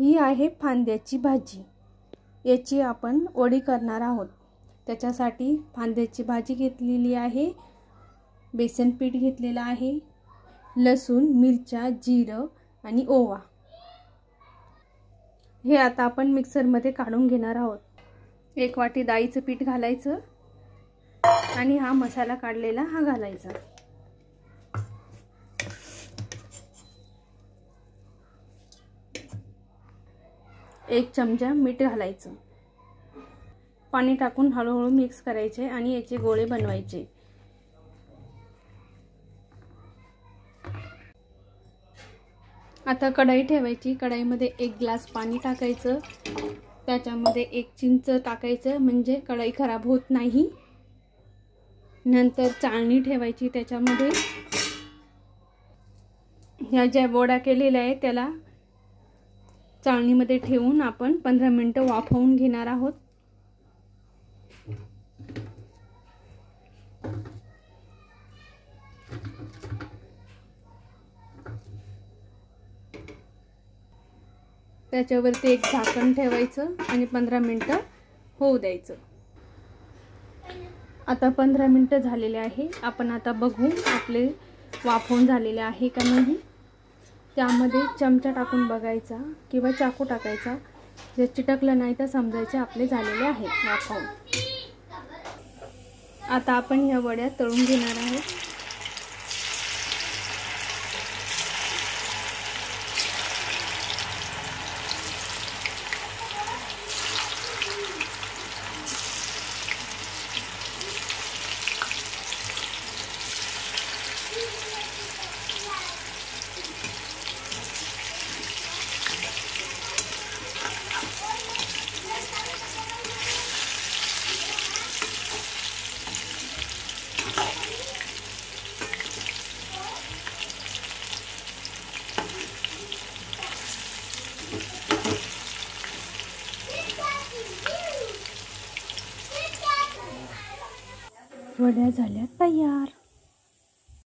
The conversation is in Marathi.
ही आहे फांद्याची भाजी। याची आपण वडी करणार आहोत। त्याच्यासाठी फांद्याची भाजी घेतलेली आहे, बेसन पीठ घेतलेलं आहे, लसूण, मिरच्या, जिरं आणि ओवा। हे आता आपण मिक्सर मध्ये काढून घेणार आहोत। 1 वाटी डाळीचं पीठ घालायचं आणि हा मसाला काढलेला हा घालायचा। एक चमचा मीठ घालायचं। पाणी टाकून हळूहळू मिक्स करायचे आणि याचे गोळे बनवायचे। आता कढई ठेवायची। कढईमध्ये 1 ग्लास पाणी टाकायचं। त्याच्यामध्ये 1 चिंच टाकायचं म्हणजे कढई खराब होत नाही। नंतर चाळणी ठेवायची। त्याच्यामध्ये ह्या ज्या वड्या केलेल्या आहेत त्याला चाळणीमध्ये ठेवून आपण 15 मिनिटं वाफवून घेणार आहोत। त्याच्यावरती एक झाकण ठेवायचं आणि 15 मिनिटं होऊ द्यायचं। आता 15 मिनिटं झालेले आहे। आपण आता बघू आपले वाफवून झालेले आहे का नाही। त्यामध्ये चमचा टाकून बघायचा किंवा चाकू टाकायचा। जर चिटकलं नाही तर समजायचे आपले झालेले आहे वाफवून। आता आपण ह्या वड्या तळून घेणार आहोत। वड्या झाल्या तयार।